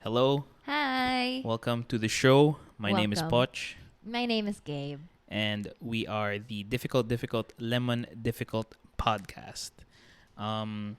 Hello, Hi. welcome to the show. My name is Welcome. Poch, My name is Gabe. and we are the Difficult Lemon Difficult podcast. Um,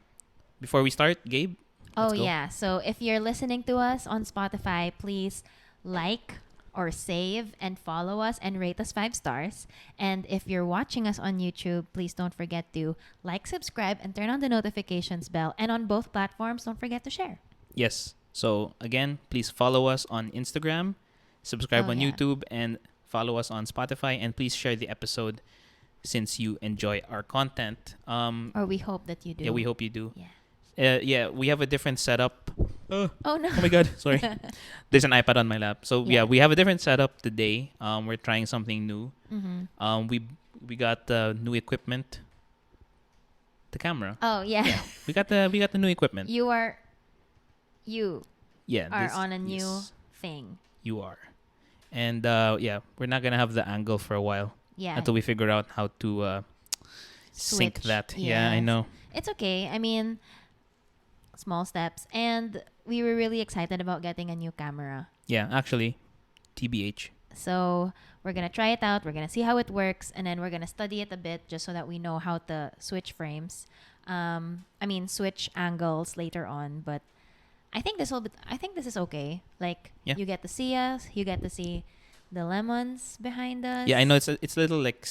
Before we start, Gabe, Oh, let's go. yeah. So if you're listening to us on Spotify, please like or save and follow us and rate us 5 stars. And if you're watching us on YouTube, please don't forget to like, subscribe, and turn on the notifications bell. And on both platforms, don't forget to share. Yes. So again, please follow us on Instagram, subscribe Oh, on yeah. YouTube, and follow us on Spotify. And please share the episode since you enjoy our content. Or we hope that you do. Yeah, we hope you do. Yeah. Yeah, we have a different setup. Oh, no. Oh my god, sorry. There's an iPad on my lap. So yeah, Yeah. we have a different setup today. We're trying something new. Mm-hmm. We got new equipment. The camera. Oh, yeah. Yeah, we got the new equipment. You Yeah, are this on a new yes, thing. you are. And yeah, we're not gonna have the angle for a while Yeah. until we figure out how to sync Switch. that. Yeah, I Yes. know. It's okay. I mean, small steps. And we were really excited about getting a new camera. Yeah, actually, TBH. So we're going to try it out. We're going to see how it works. And then we're going to study it a bit just so that we know how to switch frames. Switch angles later on. But I think I think this is okay. Like, Yeah. you get to see us. You get to see the lemons behind us. Yeah, I know it's a little like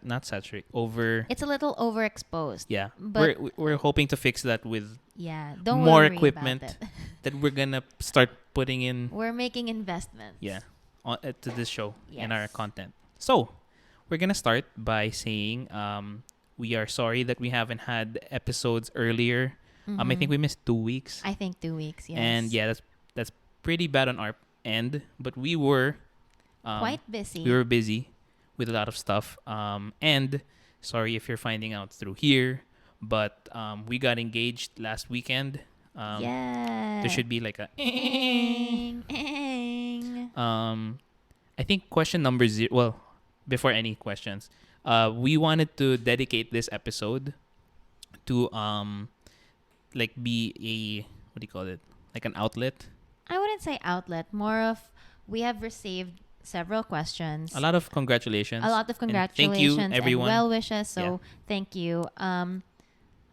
not saturated over. It's a little overexposed. Yeah, But we're hoping to fix that with yeah, don't more worry equipment about it. that we're gonna start putting in. We're making investments. Yeah, to this show and our Yes. content. So we're gonna start by saying we are sorry that we haven't had episodes earlier. I think Mhm. we missed 2 weeks, I think 2 weeks, yes. and yeah, that's pretty bad on our end. But Quite busy. we were busy with a lot of stuff. And sorry if you're finding out through here, but we got engaged last weekend. Yeah. There should be like a. Eng, eng. I think question number 0. Well, before any questions, we wanted to dedicate this episode to like be a, what do you call it? Like an outlet. I wouldn't say outlet, more of we have received several questions. A lot of congratulations. A lot of And congratulations thank you, everyone. and well wishes. So thank you.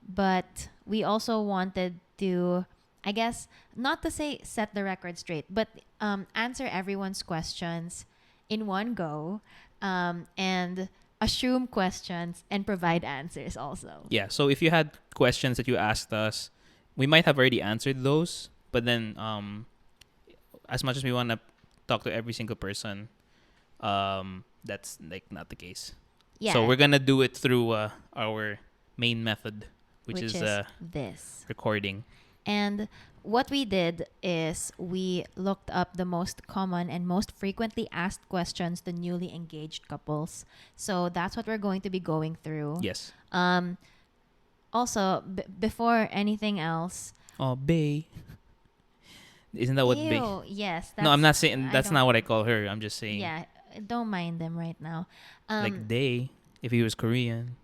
But we also wanted to, I guess, not to say set the record straight, but answer everyone's questions in one go, and assume questions and provide answers also. Yeah. So if you had questions that you asked us, we might have already answered those. But then, as much as we want to talk to every single person, that's like not the case. Yeah. So we're gonna do it through our main method, which is this. recording. And what we did is we looked up the most common and most frequently asked questions to newly engaged couples. So that's what we're going to be going through. Yes. Also, before anything else, Oh, Bay. Isn't that what Bay? ew, yes. No, I'm not saying I that's don't- not what I call her. I'm just saying Yeah, don't mind them right now. like Day. If he was Korean,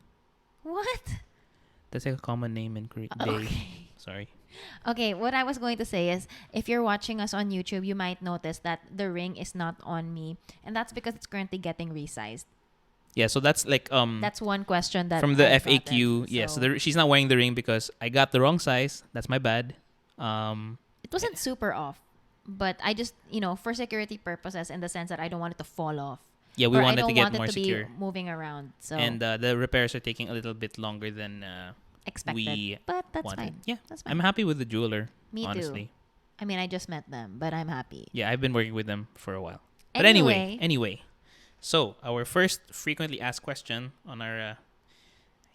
What? that's like a common name in Korea. Day. Okay. Sorry. Okay, what I was going to say is if you're watching us on YouTube, you might notice that the ring is not on me. And that's because it's currently getting resized. Yeah. So that's like That's one question that from the I've FAQ. gotten, Yeah. So so- she's not wearing the ring because I got the wrong size. That's my bad. It wasn't super off, but I just, for security purposes, in the sense that I don't want it to fall off. Yeah, we Or I wanted don't to get want it more to secure. be moving around. So And the repairs are taking a little bit longer than expected. we But that's wanted. fine. Yeah. That's fine. I'm happy with the jeweler. Me honestly. too. I mean, I just met them, but I'm happy. Yeah, I've been working with them for a while. But anyway. So our first frequently asked question on our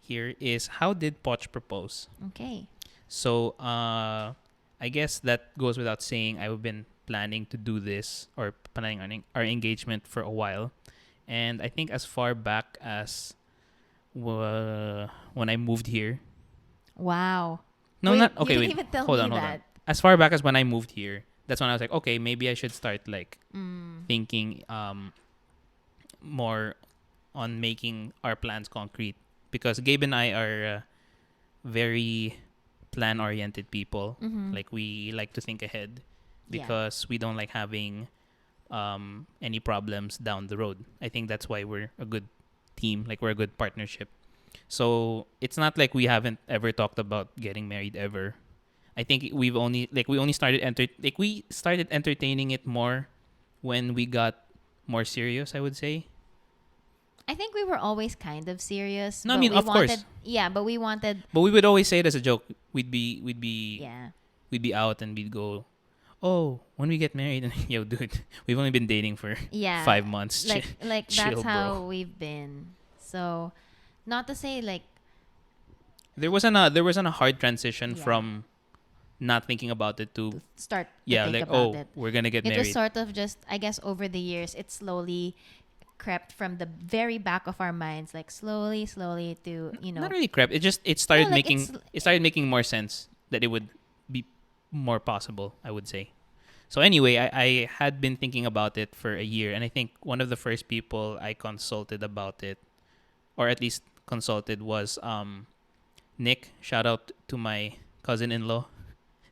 here is, how did Poch propose? Okay. So I guess that goes without saying. I've been planning to do this or planning on our engagement for a while, and I think as far back as when I moved here. Wow. No, Wait, not you okay. didn't Wait, even tell hold me on. that. As far back as when I moved here, that's when I was like, okay, maybe I should start like Mm. thinking more on making our plans concrete, because Gabe and I are very plan oriented people. Mhm. Like we like to think ahead. Yeah. because we don't like having any problems down the road. I think that's why we're a good team, like we're a good partnership. So it's not like we haven't ever talked about getting married ever. I think we only started we started entertaining it more when we got more serious, I would say. I think we were always kind of serious, No, I but mean we of wanted, course, yeah, but we wanted, but we would always say it as a joke. We'd be yeah, we'd be out and we'd go, oh, when we get married, and yo, dude, we've only been dating for yeah, 5 months. like that's Chill, bro. how we've been. So, not to say like, There wasn't a hard transition yeah, from not thinking about it to to start to yeah, think like about oh, it. we're gonna get It was married. sort of just, I guess, over the years, it slowly crept from the very back of our minds, like slowly, slowly to, Not really crap. It no, started like it's, making more sense that it would be more possible, I would say. So anyway, I had been thinking about it for a year, and I think one of the first people I consulted about it, or at least consulted, was Nick. Shout out to my cousin-in-law,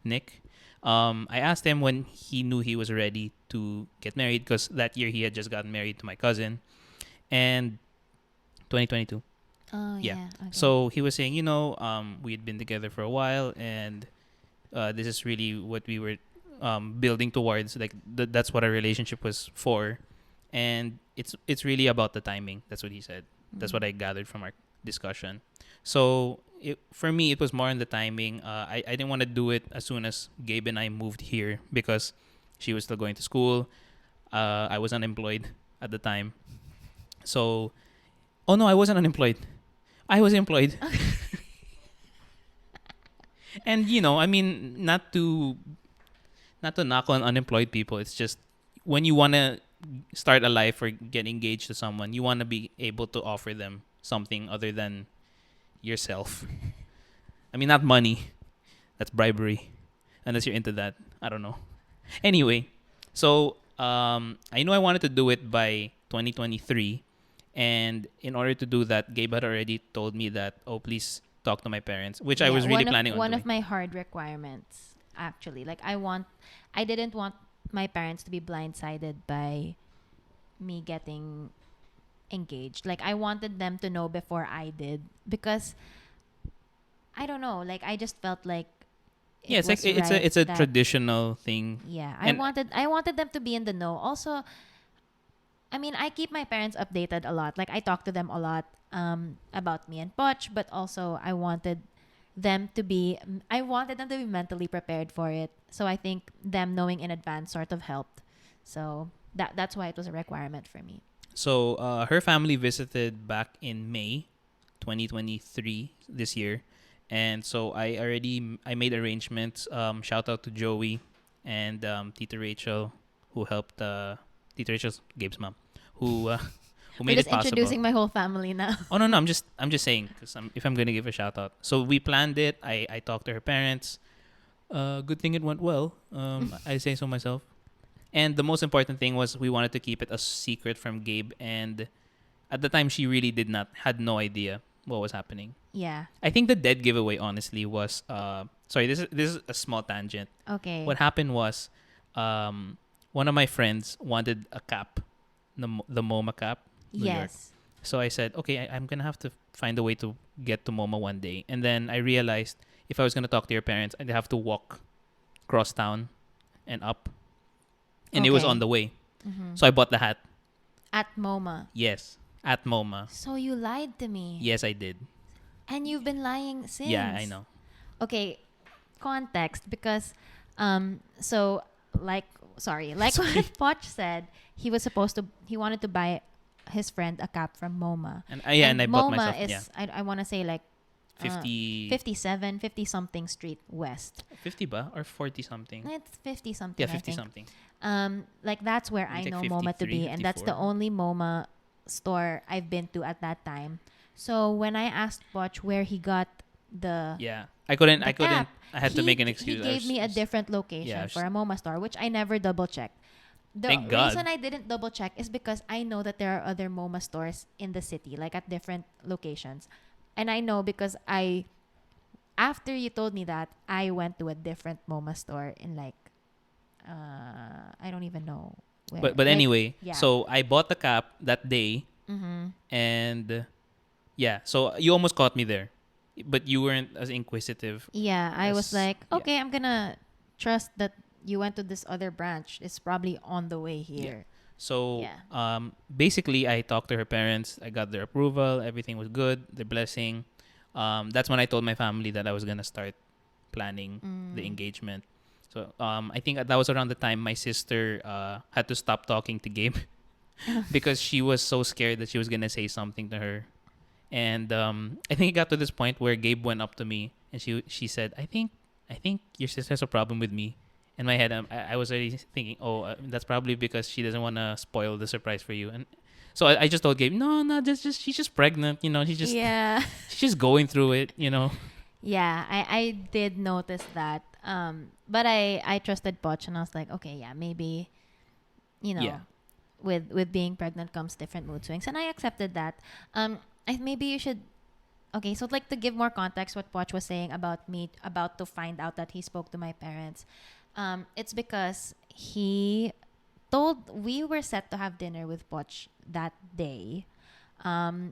Nick. I asked him when he knew he was ready to get married because that year he had just gotten married to my cousin, and 2022. oh Yeah. yeah, okay. So he was saying, we had been together for a while, and this is really what we were building towards. Like that's what our relationship was for, and it's really about the timing. That's what he said. That's Mm. what I gathered from our discussion. So for me, it was more on the timing. I didn't want to do it as soon as Gabe and I moved here because she was still going to school. I was unemployed at the time. So, oh no, I wasn't unemployed. I was employed. And I mean, not to knock on unemployed people. It's just when you want to start a life or get engaged to someone, you want to be able to offer them something other than yourself. I mean, not money. That's bribery. Unless you're into that. I don't know. Anyway, so I knew I wanted to do it by 2023. And in order to do that, Gabe had already told me that, oh, please talk to my parents, which I Yeah, was really planning on one of doing. my hard requirements, actually. Like, I didn't want my parents to be blindsided by me getting engaged. Like, I wanted them to know before I did, because I don't know, like I just felt like Yeah, it it's like was it's right a that, traditional thing. yeah, And I wanted them to be in the know. Also, I mean, I keep my parents updated a lot. Like, I talk to them a lot about me and Poch, but also I wanted them to be mentally prepared for it. So I think them knowing in advance sort of helped. So that's why it was a requirement for me. so her family visited back in May 2023 this year. And so I made arrangements. Shout out to Joey and Tita Rachel, who helped Tita Rachel's Gabe's mom, who uh, who We're made just it possible. introducing my whole family now. Oh no, I'm just saying because if I'm gonna give a shout out. So we planned it. I talked to her parents. Good thing it went well. I say so myself. And the most important thing was we wanted to keep it a secret from Gabe. And at the time, she really had no idea what was happening. Yeah. I think the dead giveaway, honestly, was sorry. This is a small tangent. Okay. What happened was, one of my friends wanted a cap, the MoMA cap, New York. Yes. So I said, okay, I'm gonna have to find a way to get to MoMA one day. And then I realized if I was gonna talk to your parents, I'd have to walk cross town and up, and it was on Okay. the way. Mm-hmm. So I bought the hat. At MoMA. Yes, at MoMA. So you lied to me. Yes, I did. And you've been lying since. Yeah, I know. Okay, context, because so like like Sorry. what Poch said, he wanted to buy his friend a cap from MoMA. And and I bought MoMA myself. is, Yeah, I want to say like 50, 57, 50 something street west. 50 ba or 40 something. It's 50 something, Yeah, I 50 think. something. Like that's where I Maybe know like MoMA to 53, be, and that's the 54. only MoMA store I've been to at that time. So when I asked Poch where he got the Yeah, I couldn't. the I couldn't. cap, I had to make an He excuse. gave me a different Yeah, location I was for a MoMA store, which I never double checked. The Thank God. reason I didn't double check is because I know that there are other MoMA stores in the city, like at different locations. And I know because after you told me that, I went to a different MoMA store in like don't even know where. But Like, anyway, yeah. so I bought the cap that day, Mm-hmm. and yeah, so you almost caught me there, but you weren't as inquisitive Yeah, I was as like, yeah. okay, I'm gonna trust that you went to this other branch. It's probably on the way Yeah. here. So Yeah. basically, I talked to her parents. I got their approval. Everything was good. Their blessing. That's when I told my family that I was gonna start planning the Mm. engagement. So I think that was around the time my sister had to stop talking to Gabe because she was so scared that she was gonna say something to her. And I think it got to this point where Gabe went up to me and she said, I think your sister has a problem with me." In my head, I was already thinking, "Oh, that's probably because she doesn't want to spoil the surprise for you." And so I just told Gabe, "No, no, just she's just pregnant. Yeah. She's just going through it." Yeah, I did notice that. But I trusted Botch and I was like, okay, yeah, maybe, you Yeah, know, with being pregnant comes different mood swings, and I accepted that. Maybe you should. Okay, so like to give more context, what Botch was saying about me about to find out that he spoke to my parents, it's because we were set to have dinner with Botch that day.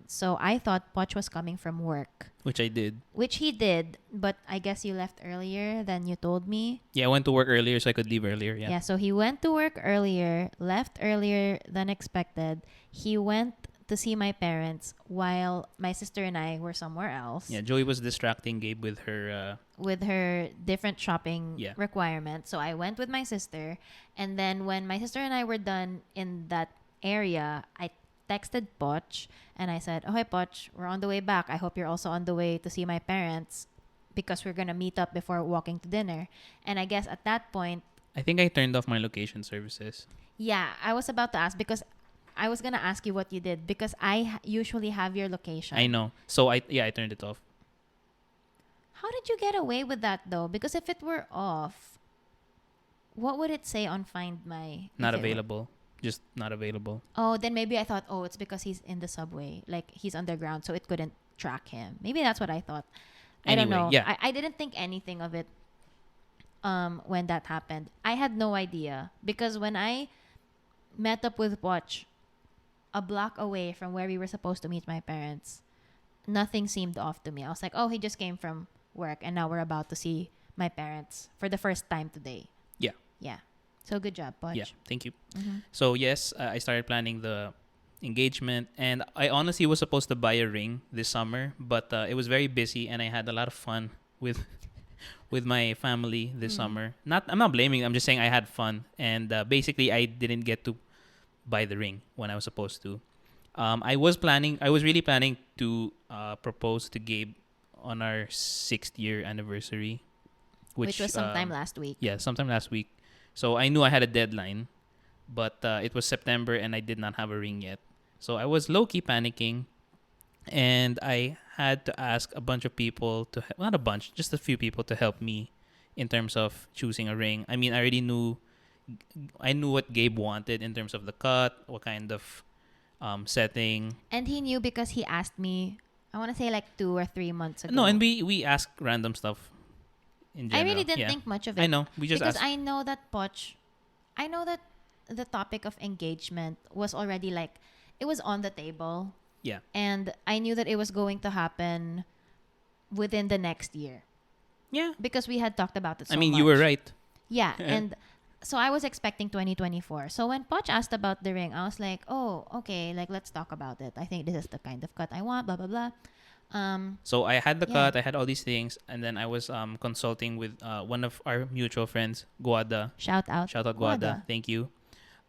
So I thought Poch was coming from work, which I did. which he did, but I guess you left earlier than you told me. Yeah, I went to work earlier so I could leave earlier. Yeah. Yeah, so he went to work earlier, left earlier than expected. He went to see my parents while my sister and I were somewhere else Yeah, Joey was distracting Gabe with her. with her different shopping Yeah, requirements. So I went with my sister, and then when my sister and I were done in that area, I texted Poch and I said, "Oh, hey Poch, we're on the way back. I hope you're also on the way to see my parents because we're gonna meet up before walking to dinner." And I guess at that point, I think I turned off my location services. yeah, I was about to ask because I was gonna ask you what you did because usually have your I location. know. So I turned it off. How did you get away with that though? Because if it were off, what would it say on Find My? Not If it were, available. Just not available. oh, then maybe I thought, oh, it's because he's in the subway, like he's underground, so it couldn't track him. Maybe that's what I thought. I don't Anyway, know. yeah. I didn't think anything of it when that happened. I had no idea because when I met up with Watch a block away from where we were supposed to meet my parents, nothing seemed off to me. I was like, oh, he just came from work and now we're about to see my parents for the first time today. Yeah. Yeah. So good job, Yeah. Watch. Thank you. Mm-hmm. So yes, I started planning the engagement, and I honestly was supposed to buy a ring this summer, but it was very busy, and I had a lot of fun with with my family this Mm. summer. I'm not blaming. I'm just saying I had fun, and basically I didn't get to buy the ring when I was supposed to. I was planning. I was really planning to propose to Gabe on our 6th year anniversary, Which which was sometime last week. yeah, sometime last week. So I knew I had a deadline, but it was September and I did not have a ring yet. So I was low key panicking, and I had to ask a bunch of people to not a bunch, just a few people to help me in terms of choosing a ring. I mean, I knew what Gabe wanted in terms of the cut, what kind of setting. And he knew because he asked me, I want to say like 2 or 3 months No, and ago. we asked random stuff in I really general. didn't Yeah, think much of I it know. We just because asked. I know that the topic of engagement was already like, it was on the table. Yeah, And I knew that it was going to happen within the next year yeah. because we had talked about it I so mean, much. you were right. Yeah. And so I was expecting 2024. So when Poch asked about the ring, I was like, oh, okay, like let's talk about it. I think this is the kind of cut I want, blah, blah, blah. So I had the Yeah. cut, I had all these things, and then I was consulting with one of our mutual friends, Guada. Shout out. Shout out Guada, thank you.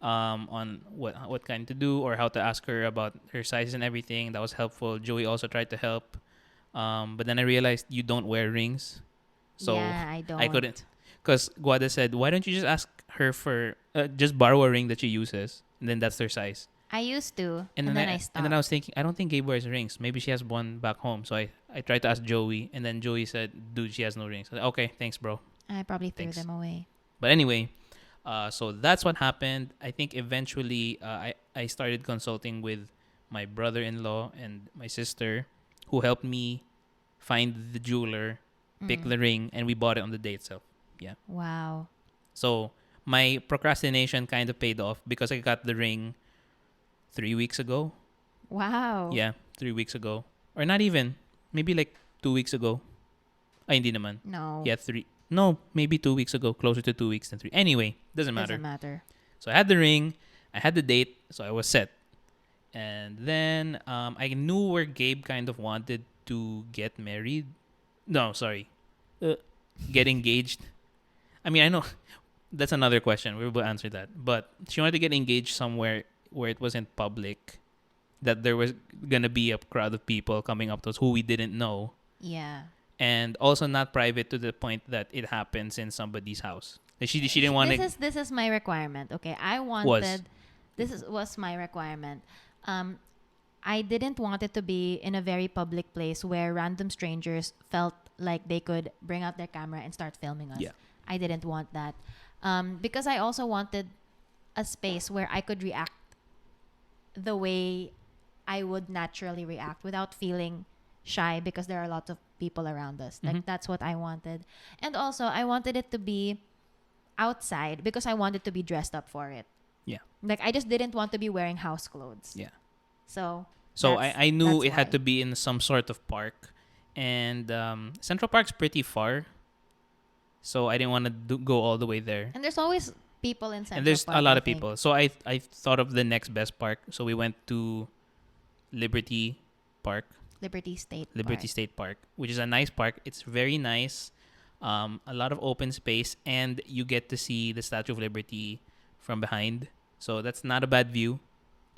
On what kind to do or how to ask her about her size and everything. That was helpful. Joey also tried to help, but then I realized you don't wear rings, so Yeah, I don't. I couldn't. Because Guada said, "Why don't you just ask her for just borrow a ring that she uses, and then that's their size." I used to, And and then then I and then stopped. I was thinking, I don't think Gabe wears rings. Maybe she has one back home. So I tried to ask Joey, and then Joey said, "Dude, she has no rings." I said, okay, thanks, bro. I probably threw Thanks. them away. But anyway, so that's what happened. I think eventually I started consulting with my brother-in-law and my sister, who helped me find the jeweler, pick Mm. the ring, and we bought it on the day itself. Yeah. Wow. So my procrastination kind of paid off because I got the ring 3 weeks ago. Wow. Yeah, 3 weeks ago. Or not even. Maybe like 2 weeks ago. Ay, hindi naman. No. Yeah, three. No, maybe 2 weeks ago. Closer to 2 weeks than three. Anyway, doesn't matter. Doesn't matter. So I had the ring. I had the date. So I was set. And then I knew where Gabe kind of wanted to get married. No, sorry. Get engaged. I mean, I know that's another question. We will answer that. But she wanted to get engaged somewhere where it wasn't public, that there was gonna be a crowd of people coming up to us who we didn't know, Yeah. and also not private to the point that it happens in somebody's house. Like, she didn't want to. This is my requirement. Okay, I wanted. Was my requirement. I didn't want it to be in a very public place where random strangers felt like they could bring out their camera and start filming us. Yeah. I didn't want that. Because I also wanted a space where I could react the way I would naturally react without feeling shy because there are lots of people around us. Like that's what I wanted. And also I wanted it to be outside because I wanted to be dressed up for it. Yeah. Like I just didn't want to be wearing house clothes. Yeah. So I knew that's it had why. to be in some sort of park, and Central Park's pretty far, so I didn't want to go all the way there. And there's always people in Central And there's Park, a lot I of think. people, so I thought of the next best park. So we went to Liberty Park, Liberty State Liberty Park. State Park, which is a nice park. It's very nice, a lot of open space, and you get to see the Statue of Liberty from behind. So that's not a bad view.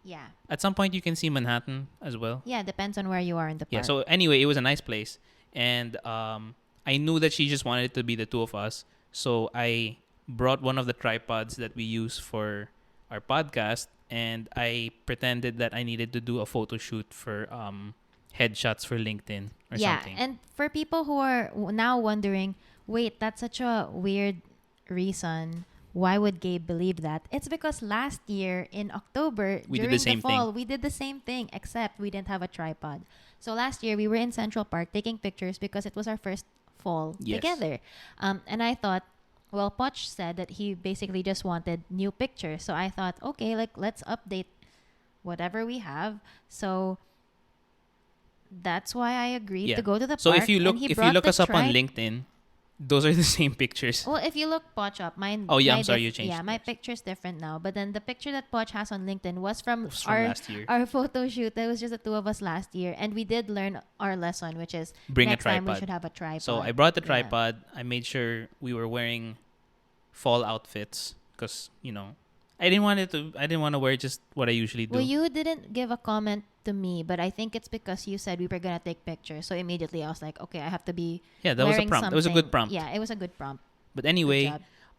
Yeah. At some point, you can see Manhattan as well. Yeah, depends on where you are in the park. Yeah. So anyway, it was a nice place, and I knew that she just wanted it to be the two of us. So I brought one of the tripods that we use for our podcast, and I pretended that I needed to do a photo shoot for headshots for LinkedIn or yeah, something. and for people who are now wondering, wait, that's such a weird reason. Why would Gabe believe that? It's because last year in October, We did during the same fall, thing. we did the same thing, except we didn't have a tripod. So last year, we were in Central Park taking pictures because it was our first fall Yes. together. And I thought, well, Poch said that he basically just wanted new pictures. So I thought, okay, like let's update whatever we have. So that's why I agreed Yeah. to go to the So park. if you and he look brought the us up on tri- LinkedIn, those are the same pictures. Well, if you look Poch up, mine. Oh, yeah, my I'm sorry, you changed Yeah, my yours. picture's different now. But then the picture that Poch has on LinkedIn was from, It was from last year. our photo shoot. That was just the two of us last year, and we did learn our lesson, which is Bring next a time we tripod. should have a tripod. So I brought the Yeah. tripod. I made sure we were wearing fall outfits because I didn't want to wear just what I usually do. Well, you didn't give a comment to me, but I think it's because you said we were gonna take pictures. So immediately I was like, okay, I have to be Yeah, that was a wearing prompt. That was a good something. prompt. Yeah, it was a good prompt. But Good anyway,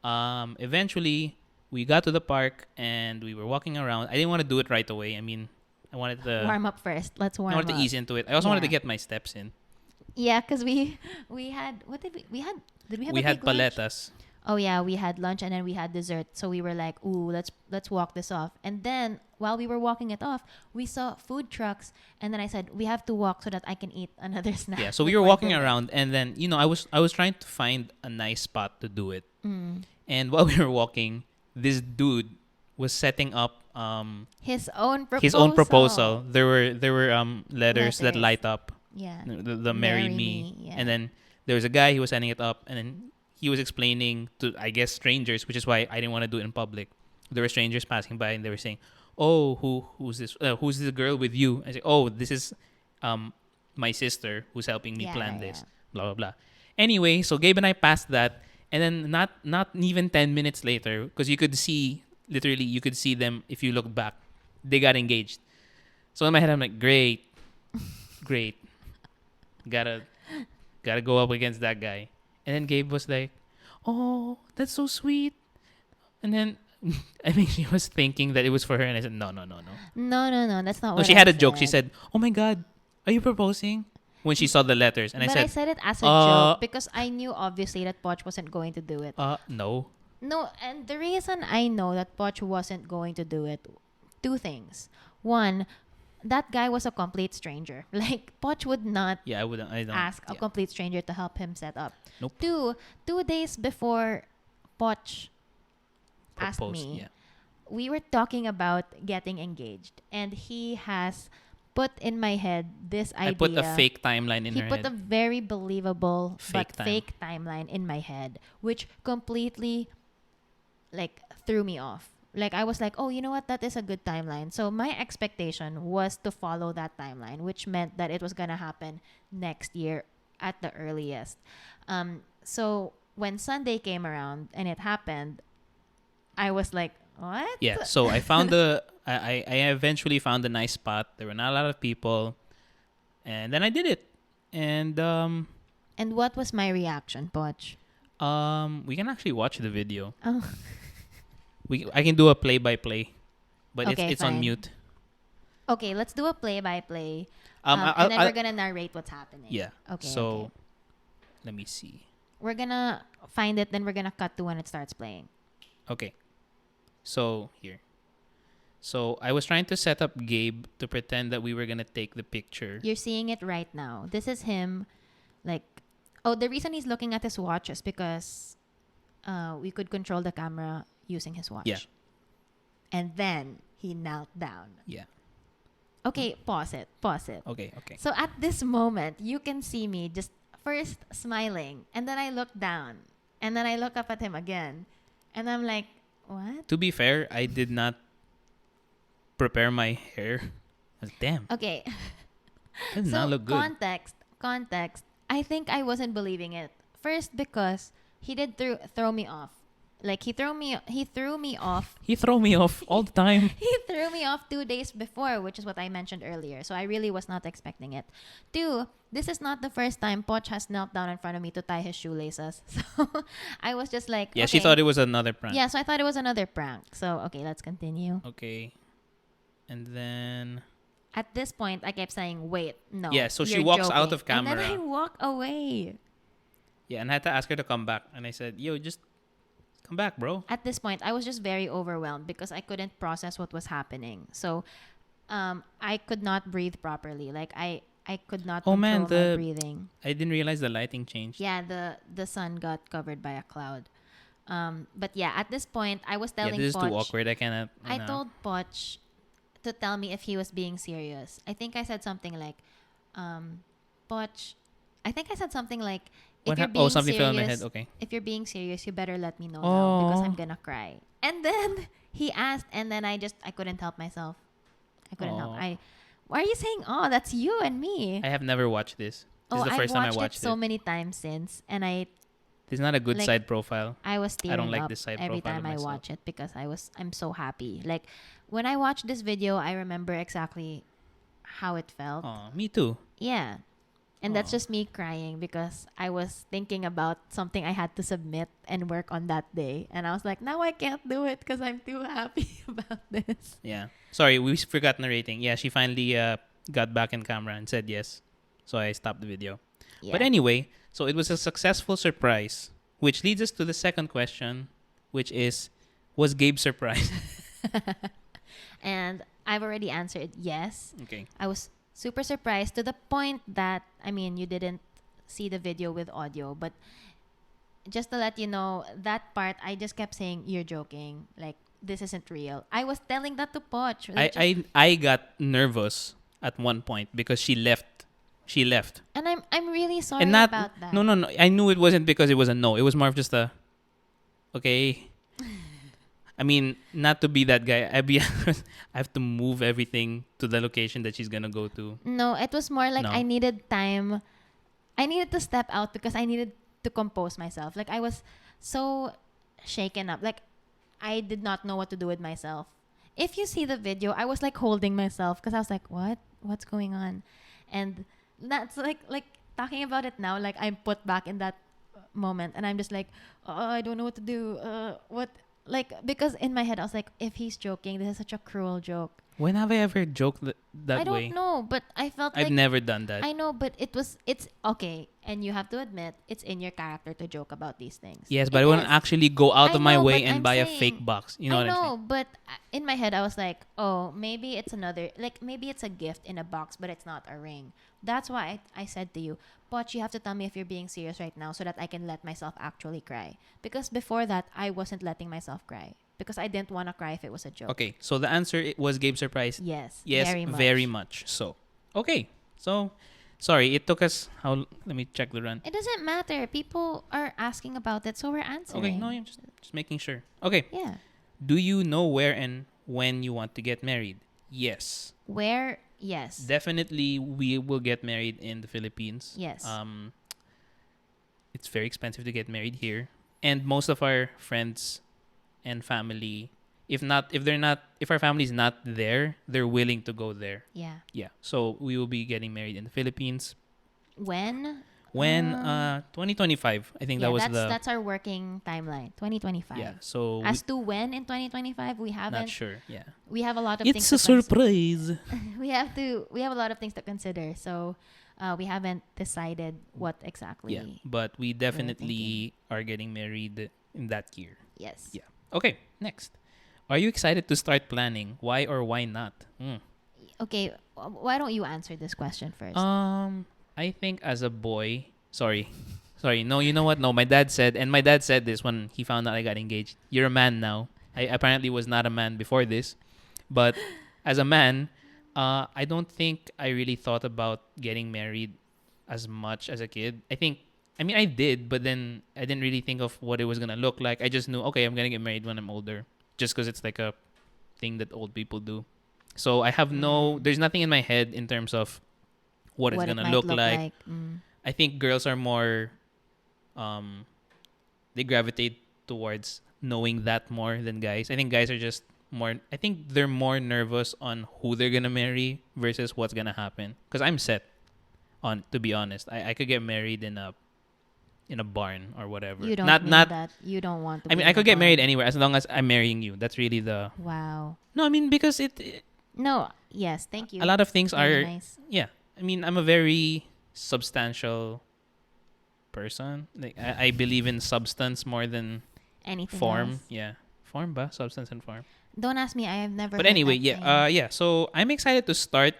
job. eventually we got to the park and we were walking around. I didn't want to do it right away. I mean, I wanted to Warm up first. Let's warm I wanted up. to ease into it. I also wanted to Yeah. get my steps in. Yeah, because we had what did we had? Did we have? We a had big lunch? paletas. Oh yeah, we had lunch and then we had dessert. So we were like, ooh, let's walk this off. And then while we were walking it off, we saw food trucks, and then I said we have to walk so that I can eat another snack. Yeah, so we were before walking dinner. around, and then I was trying to find a nice spot to do it. Mm. And while we were walking, this dude was setting up His own proposal. his own proposal. There were letters that Letters. light up. Yeah. The marry me. Yeah. And then there was a guy, he was setting it up, and then he was explaining to, I guess, strangers, which is why I didn't want to do it in public. There were strangers passing by and they were saying, oh, who's this who's the girl with you? I said, oh, this is my sister who's helping me Yeah, plan yeah. this, blah blah blah. Anyway, so Gabe and I passed that, and then not even 10 minutes later, because you could see them if you look back, they got engaged. So in my head I'm like, great gotta go up against that guy. And then Gabe was like, oh, that's so sweet. And then I think she was thinking that it was for her, and I said, no. No, that's not No, what she I had a joke. She said. said, oh my God, are you proposing? When she saw the letters. And But I I said, said it as a uh, joke because I knew obviously that Poch wasn't going to do it. no. No, and the reason I know that Poch wasn't going to do it, two things. One, that guy was a complete stranger. Like, Poch would not Yeah, I don't. ask a yeah. complete stranger to help him set up. Nope. 2 days before Poch asked Proposed. me, Yeah. we were talking about getting engaged, and he has put in my head this I put a idea. fake timeline in He her put a head. very believable Fake but time. fake timeline in my head, which completely like threw me off. Like I was like, oh, you know what? That is a good timeline. So my expectation was to follow that timeline, which meant that it was gonna happen next year at the earliest. So when Sunday came around and it happened, I was like, what? Yeah. So I found I eventually found a nice spot. There were not a lot of people, and then I did it. And And what was my reaction, Poch? we can actually watch the video. Oh, I can do a play by play, but okay, it's on fine. mute. Okay, let's do a play-by-play, I, and then I, we're gonna narrate what's happening. yeah. Okay. So Okay. let me see. We're gonna find it, then we're gonna cut to when it starts playing. Okay. So here. So I was trying to set up Gabe to pretend that we were gonna take the picture. You're seeing it right now. This is him, like, oh, the reason he's looking at his watch is because, we could control the camera using his watch. Yeah. And then he knelt down. Yeah. Okay, pause it. Pause it. Okay. Okay. So at this moment, you can see me just first smiling, and then I look down, and then I look up at him again, and I'm like, what? To be fair, I did not prepare my hair. I was, damn, Okay. that does So not look good. context. I think I wasn't believing it. First because he did throw me off. Like he threw me off. He throw me off all the time. He threw me off 2 days before, which is what I mentioned earlier. So I really was not expecting it. 2, this is not the first time Poch has knelt down in front of me to tie his shoelaces. So I was just like, Yeah, okay. she thought it was another prank. Yeah, so I thought it was another prank. So okay, let's continue. Okay. And then At this point, I kept saying, "Wait, no." Yeah, so she you're walks out joking." of camera. And then I walk away. yeah, and I had to ask her to come back, and I said, "Yo, just come back, bro." At this point, I was just very overwhelmed because I couldn't process what was happening. So, I could not breathe properly. Like I could not Oh, control man, my breathing. I didn't realize the lighting changed. Yeah, the sun got covered by a cloud. But yeah, at this point, I was Yeah, telling this is too Poch. awkward. I cannot. I told Poch to tell me if he was being serious. I think I said something like, Poch, I think I said something like, if you're being something serious, fell on my head. Okay. if you're being serious, you better let me know now because Oh. I'm gonna cry. And then he asked, and then I couldn't help myself. I couldn't help. Oh. Why are you saying, oh, that's you and me? I have never watched this. This is the I've first time I watched watched it so it. many times since, and This is not a good like, side profile. I was I don't tearing like up this side every profile of time I myself. watch it because I'm so happy. Like when I watched this video, I remember exactly how it felt. Oh, me too. Yeah. And that's Aw. just me crying because I was thinking about something I had to submit and work on that day. And I was like, now I can't do it because I'm too happy about this. Yeah. Sorry, we forgot narrating. Yeah, she finally got back in camera and said yes. So I stopped the video. Yeah. But anyway, so it was a successful surprise, which leads us to the second question, which is, was Gabe surprised? And I've already answered yes. Okay. I was super surprised to the point that, I mean, you didn't see the video with audio, but just to let you know, that part, I just kept saying, you're joking. Like, this isn't real. I was telling that to Poch. I got nervous at one point because she left. And I'm really sorry And not about that. no. I knew it wasn't because it was a no. It was more of just a okay. I mean, not to be that guy. I have to move everything to the location that she's gonna go to. No, it was more like No. I needed time. I needed to step out because I needed to compose myself. Like I was so shaken up. Like I did not know what to do with myself. If you see the video, I was like holding myself because I was like, "What? What's going on?" And that's like talking about it now. Like I'm put back in that moment, and I'm just like, "Oh, I don't know what to do. What?" Like because in my head, I was like, "If he's joking, this is such a cruel joke." When have I ever joked that I don't way? know, but I felt I've like never done that. I know, but it's okay, and you have to admit it's in your character to joke about these things. Yes, but It I wouldn't is. actually go out I of my know, way but and I'm buy a saying- fake box. You know I what I'm know, saying? but in my head I was like, oh, maybe it's another, like maybe it's a gift in a box, but it's not a ring. That's why I said to you, Poch, you have to tell me if you're being serious right now so that I can let myself actually cry. Because before that, I wasn't letting myself cry. because I didn't want to cry if it was a joke. Okay, so the answer was Gabe surprised. Yes, Yes, very much. very much. So, okay. So, sorry, it took us how? Let me check the run. It doesn't matter. People are asking about it, so we're answering. Okay, no, I'm just making sure. Okay. Yeah. Do you know where and when you want to get married? Yes. Where? Yes. Definitely we will get married in the Philippines. Yes. It's very expensive to get married here. And most of our friends and family, if our family is not there, they're willing to go there. Yeah. Yeah. So we will be getting married in the Philippines. When? When 2025, I think Yeah, that was that's our working timeline. 2025. yeah. So As to when in 2025, we not haven't. sure. Yeah. We have a lot of It's things. a surprise. We have a lot of things to consider. So, we haven't decided what exactly. Yeah, but we definitely are getting married in that year. Yes. Yeah. Okay, next. Are you excited to start planning? Why or why not? Okay. Why don't you answer this question first? I think as a boy, sorry. No, you know what? No, my dad said this when he found out I got engaged. You're a man now. I apparently was not a man before this, but as a man, I don't think I really thought about getting married as much as a kid. I mean, I did, but then I didn't really think of what it was gonna look like. I just knew, okay, I'm gonna get married when I'm older, just because it's like a thing that old people do. So I have there's nothing in my head in terms of what it's What it gonna might look like. Mm. I think girls are more, they gravitate towards knowing that more than guys. I think guys are just more. I think they're more nervous on who they're gonna marry versus what's gonna happen. Because I'm set on, to be honest. I could get married in a barn or whatever. You don't not mean not. that. You don't want to. I be mean, in I a could get married barn. anywhere as long as I'm marrying you. That's really the. Wow. No, I mean because No. Yes. Thank you. a lot of things Very are. nice. Yeah, I mean, I'm a very substantial person. Like I believe in substance more than Anything form. else? Yeah, form ba? Substance and form. Don't ask me. I have never. But heard anyway, that yeah, saying. yeah. So I'm excited to start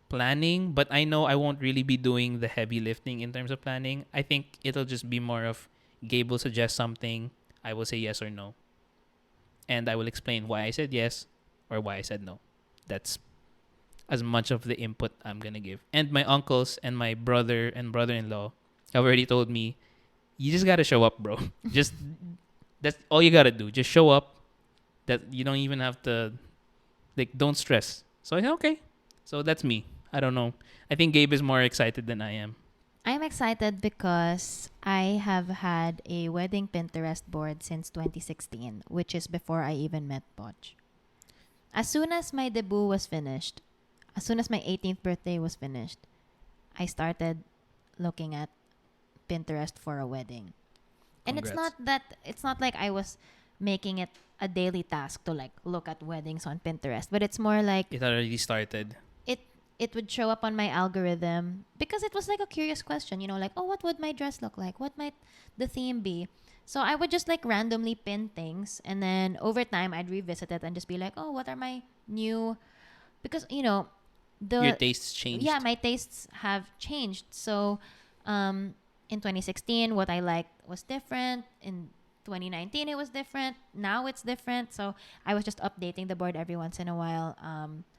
planning, but I know I won't really be doing the heavy lifting in terms of planning. I think it'll just be more of Gabe will suggest something, I will say yes or no, and I will explain why I said yes or why I said no. That's as much of the input I'm gonna give. And my uncles and my brother and brother-in-law have already told me, you just gotta show up, bro. Just that's all you gotta do. Just show up. That you don't even have to, like, don't stress. So I said, okay. So that's me. I don't know. I think Gabe is more excited than I am. I'm excited because I have had a wedding Pinterest board since 2016, which is before I even met Botch. As soon as my debut was finished, as soon as my 18th birthday was finished, I started looking at Pinterest for a wedding. And Congrats. it's not like I was making it a daily task to like look at weddings on Pinterest, but it's more like It already started. it it would show up on my algorithm because it was like a curious question, like, oh, what would my dress look like? What might the theme be? So I would just like randomly pin things, and then over time I'd revisit it and just be like, oh, what are my new, because Your the tastes changed. yeah, my tastes have changed. So in 2016 what I liked was different. In 2019 it was different. Now it's different. So I was just updating the board every once in a while.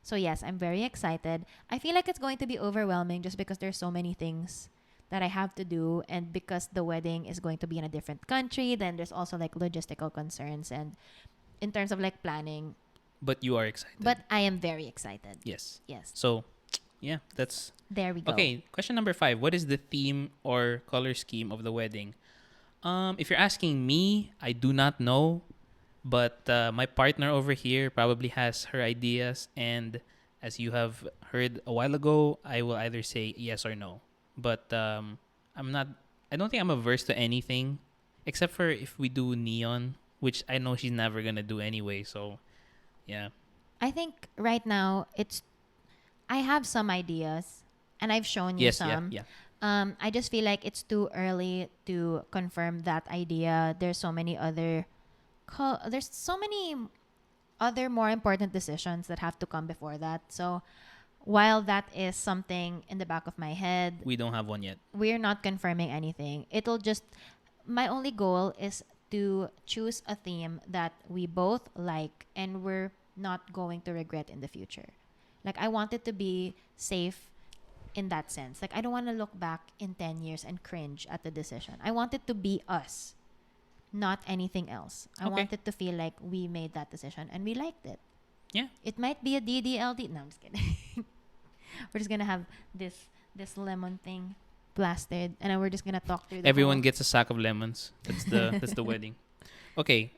So yes, I'm very excited. I feel like it's going to be overwhelming just because there's so many things that I have to do, and because the wedding is going to be in a different country, then there's also like logistical concerns and in terms of like planning. But you are excited. But I am very excited. yes. Yes. So, yeah, that's There we go. okay. Question number 5. What is the theme or color scheme of the wedding? If you're asking me, I do not know, but my partner over here probably has her ideas, and as you have heard a while ago, I will either say yes or no. But I'm not. I don't think I'm averse to anything, except for if we do neon, which I know she's never gonna do anyway. So, yeah. I think right now I have some ideas and I've shown you Yes. Yeah. some. Yeah. I just feel like it's too early to confirm that idea. There's so many other more important decisions that have to come before that. So while that is something in the back of my head, We don't have one yet. we're not confirming anything. My only goal is to choose a theme that we both like and we're not going to regret in the future. Like, I want it to be safe in that sense. Like, I don't want to look back in 10 years and cringe at the decision. I want it to be us, not anything else. I Okay. want it to feel like we made that decision and we liked it. Yeah. It might be a DDLD. No, I'm just kidding. We're just gonna have this lemon thing plastered, and then we're just gonna talk through the Everyone whole. gets a sack of lemons. That's the wedding. Okay.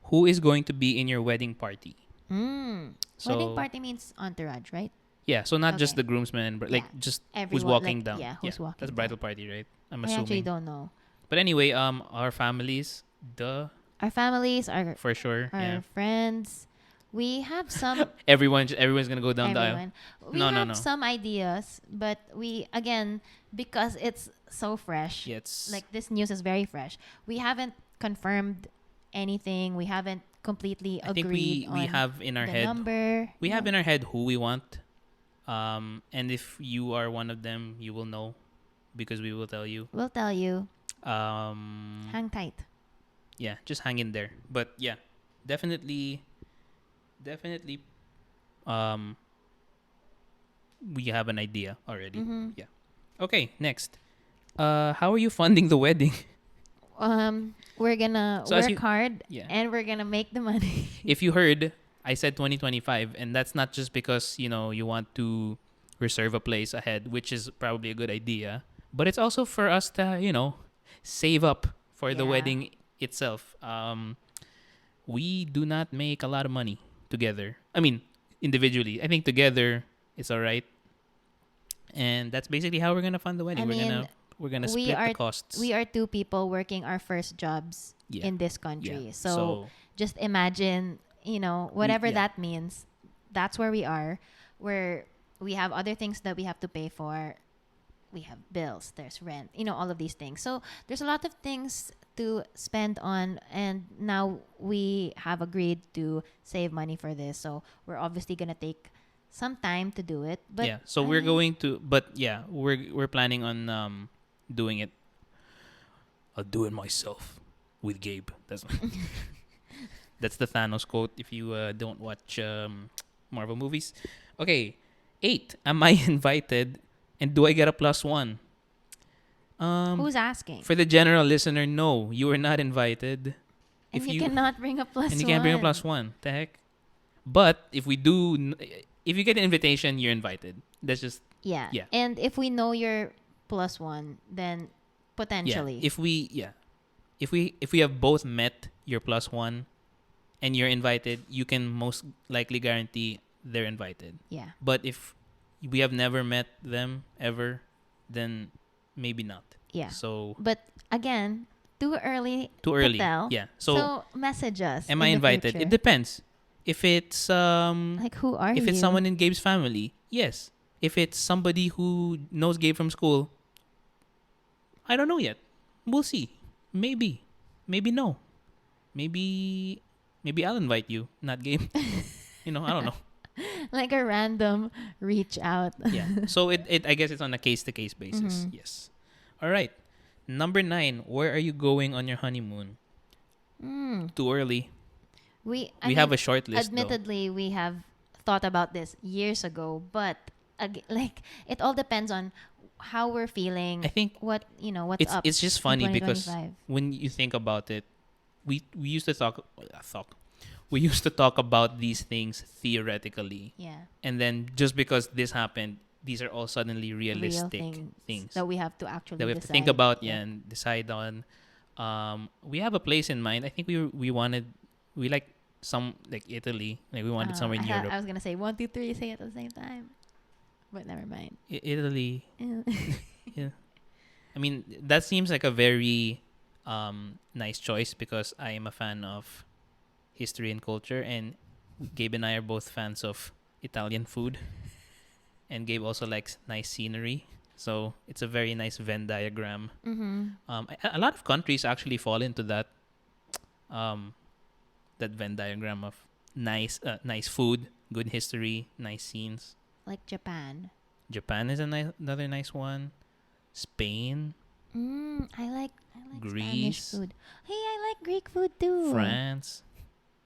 Who is going to be in your wedding party? Wedding So party means entourage, right? yeah, so not just Okay. the groomsmen, but like Yeah. just who's Everyone, walking like, down. yeah, who's walking That's down. bridal party, right? I'm I actually assuming. don't know. But anyway, our families, duh, Our families, our for sure. Yeah. friends. We have some Everyone's gonna go down the aisle. everyone. We No, no, have no. some ideas, but we, again, because it's so fresh. Yeah, it's Like, this news is very fresh. We haven't confirmed anything. We haven't completely I think agreed we on have in our the head number. we have Yeah. in our head who we want. And if you are one of them, you will know because we will tell you. We'll tell you. Um, Hang tight. yeah, just hang in there. But yeah, definitely, definitely, um, we have an idea already. Mm-hmm. Yeah. Okay, next. How are you funding the wedding? We're gonna So as work you- hard Yeah. and we're gonna make the money. If you heard, I said 2025, and that's not just because you want to reserve a place ahead, which is probably a good idea, but it's also for us to save up for the Yeah. wedding itself. We do not make a lot of money together. I mean, individually. I think together it's all right, and that's basically how we're gonna fund the wedding. I mean, We're gonna we split are the costs. we are two people working our first jobs Yeah. in this Yeah. country. So just imagine, whatever yeah. that means. That's where we are. Where we have other things that we have to pay for. We have bills, there's rent, all of these things. So there's a lot of things to spend on, and now we have agreed to save money for this. So we're obviously gonna take some time to do it. But yeah. So we're going to, but yeah, we're planning on doing it. I'll do it myself with Gabe. That's the Thanos quote. If you don't watch Marvel movies, okay. 8. Am I invited? And do I get a +1? Who's asking? For the general listener, no, you are not invited. And if you cannot bring a plus and you can't bring a +1. The heck? But if you get an invitation, you're invited. That's just Yeah. Yeah. And if we know you're +1, then potentially. yeah. If we have both met your +1 and you're invited, you can most likely guarantee they're invited. Yeah. But if we have never met them ever, then maybe not. Yeah. So But again, too early too to early. tell. Yeah. So message us. Am in I the invited? future. It depends. If it's Like, who are you? if it's someone in Gabe's family, yes. If it's somebody who knows Gabe from school, I don't know yet. We'll see. Maybe. Maybe no. Maybe I'll invite you, not Gabe. I don't know. Like a random reach out. Yeah. So it I guess it's on a case to case basis. Mhm. Yes. All right. Number 9, where are you going on your honeymoon? Too early. We Have a short list though. admittedly, we have thought about this years ago, but like, it all depends on how we're feeling. I think what's up. it's just in funny because 2025. when you think about it, we used to we used to talk about these things theoretically, Yeah. and then just because this happened, these are all suddenly realistic Real things that we have to actually that we have to decide. think about, and decide on. We have a place in mind. I think we like some like Italy, like we wanted somewhere in Europe. I was gonna say 1, 2, 3, say it at the same time, but never mind. Italy. Yeah. I mean, that seems like a very nice choice because I am a fan of history and culture, and Gabe and I are both fans of Italian food. And Gabe also likes nice scenery. So it's a very nice Venn diagram. A lot of countries actually fall into that that Venn diagram of nice food, good history, nice scenes. Like Japan. Japan is another nice one. Spain. I like I like Spanish Greece, food. Hey, I like Greek food too. France.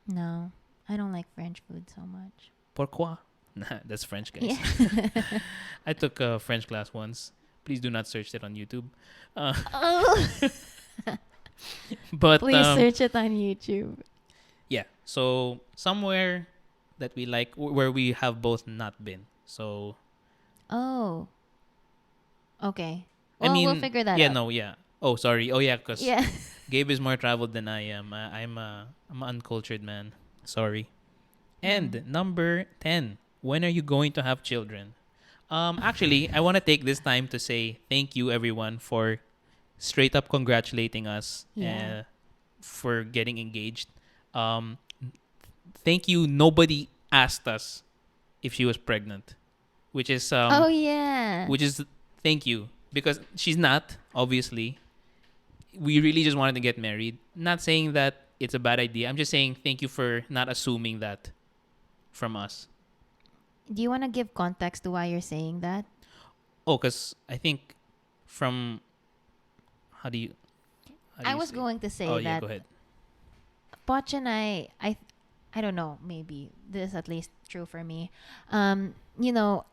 No, I don't like French food so much. Pourquoi? Nah, that's French, Yeah. guys. I took a French class once. Please do not search it on YouTube. Uh, Oh. but Please search it on YouTube. yeah, so somewhere that we like, where we have both not been. So Oh. Okay. I Well, we'll mean, figure that yeah, out. no, yeah. Oh, sorry. Oh, yeah, because Yeah. Gabe is more traveled than I am. I'm an uncultured man. Sorry. Mm. And number 10. When are you going to have children? Actually, I want to take this time to say thank you, everyone, for straight up congratulating us Yeah. for getting engaged. Um, Thank you. Nobody asked us if she was pregnant, which is Oh yeah. which is thank you, because she's not, obviously. We really just wanted to get married. Not saying that it's a bad idea. I'm just saying thank you for not assuming that from us. Do you want to give context to why you're saying that? Oh, because I think from how do you how do I you was say? going to Oh say yeah, that go ahead. Poch and I don't know, maybe this is at least true for me. You know,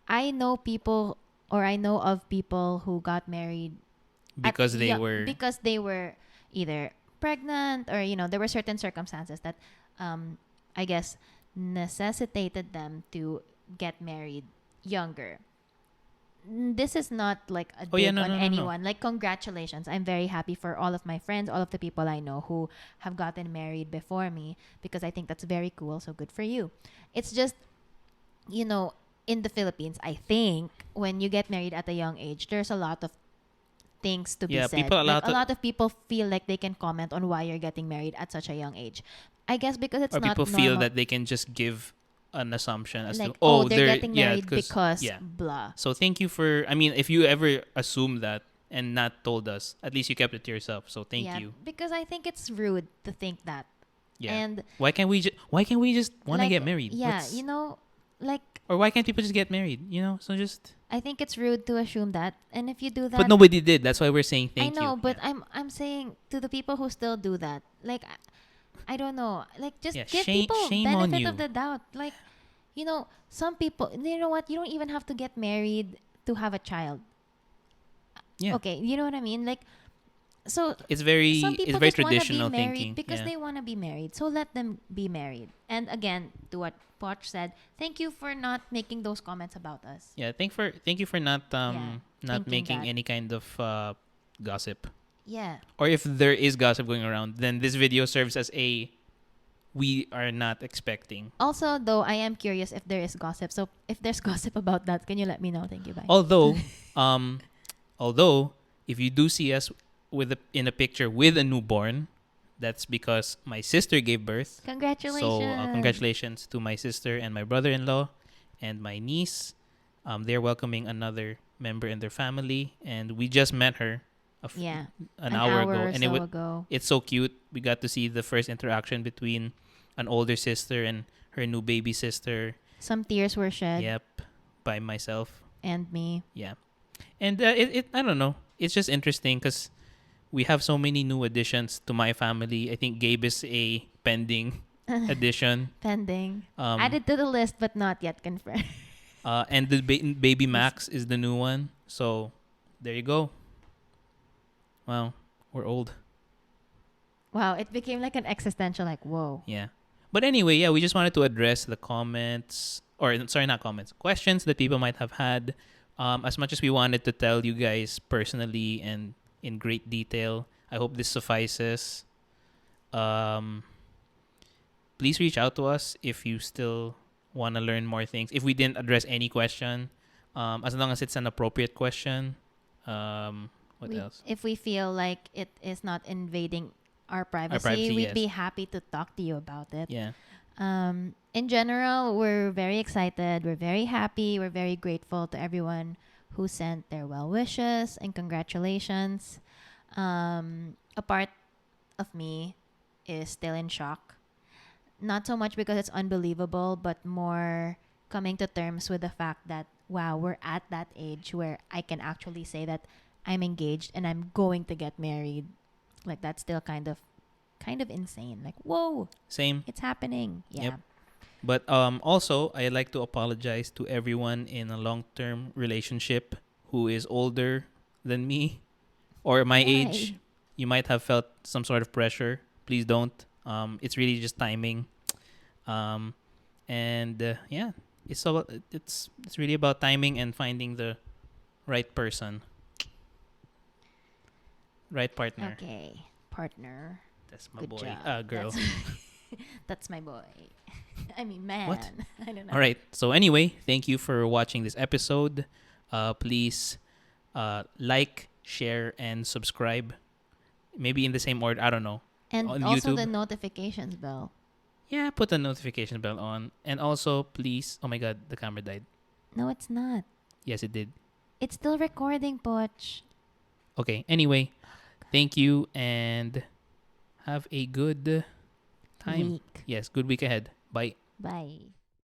I know people or I know of people who got married at Because they were because they were either pregnant or there were certain circumstances that I guess necessitated them to get married younger. This is not like a oh yeah, dig no on no no no. anyone. Like, congratulations. I'm very happy for all of my friends, all of the people I know who have gotten married before me, because I think that's very cool. So good for you. It's just, in the Philippines, I think when you get married at a young age, there's a lot of things to be Yeah, said. people Like, allowed a to, lot of people feel like they can comment on why you're getting married at such a young age. I guess because it's or not people feel normal. that they can just give an assumption as to, Like, oh, oh, they're they're, getting yeah, married because because yeah. blah. So thank you for, I mean, if you ever assume that and not told us, at least you kept it to yourself. So thank Yeah, you. because I think it's rude to think that. Yeah. And Why can't we just want to like, get married? yeah, like, Or why can't people just get married? So just, I think it's rude to assume that. And if you do but that, nobody did. That's why we're saying I thank you. know, but Yeah. I'm saying to the people who still do that, like, I don't know, like, just Yeah. give Shame, people shame on benefit of you. the doubt. Like, some people, you know what? You don't even have to get married to have a child. Yeah. Okay, you know what I mean? Like, so some It's people very just want to be traditional married thinking. because Yeah. they want to be married. So let them be married. And again, to what Poch said, thank you for not making those comments about us. Yeah. Thank you for not Yeah, not thinking making that. any kind of gossip. Yeah. Or if there is gossip going around, then this video serves as a we are not expecting. Also, though, I am curious if there is gossip. So if there's gossip about that, can you let me know? Thank you. Bye. Although, um, although if you do see us in a picture with a newborn, that's because my sister gave birth. Congratulations. So congratulations to my sister and my brother-in-law and my niece. They're welcoming another member in their family, and we just met her Yeah. an hour ago, or and so ago. it's so cute. We got to see the first interaction between an older sister and her new baby sister. Some tears were shed. Yep, by myself. And me. Yeah, and it I don't know. It's just interesting because we have so many new additions to my family. I think Gabe is a pending addition. Pending. Um, Added to the list, but not yet confirmed. and the baby Max is the new one. So there you go. Wow, we're old. Wow, it became like an existential, like, whoa. Yeah. But anyway, yeah, we just wanted to address the comments, or sorry, not comments, questions that people might have had. As much as we wanted to tell you guys personally and in great detail, I hope this suffices. Um, Please reach out to us if you still want to learn more things. If we didn't address any question, as long as it's an appropriate question. What else? If we feel like it is not invading our privacy, privacy, we'd yes. be happy to talk to you about it. Yeah. In general, we're very excited. We're very happy. We're very grateful to everyone who sent their well wishes and congratulations. A part of me is still in shock. Not so much because it's unbelievable, but more coming to terms with the fact that, wow, we're at that age where I can actually say that I'm engaged and I'm going to get married. Like that's still kind of insane. Like, whoa, Same. it's happening. Yep. Yeah. But also, I like to apologize to everyone in a long-term relationship who is older than me or my age. Why? You might have felt some sort of pressure. Please don't. It's really just timing. Um, and yeah, it's really about timing and finding the right person, right partner. Okay, partner. That's my Good boy. job. Girl. That's my boy. I mean, What? man. I don't All know. right. So anyway, thank you for watching this episode. Please like, share, and subscribe. Maybe in the same order. I don't know. And On also the YouTube. notifications bell. Yeah, put the notification bell on. And also, please. Oh my God, the camera died. No, it's not. Yes, it did. It's still recording, Poch. Okay. Anyway, thank you and have a good time. Week. Yes, good week ahead. Bye. Bye.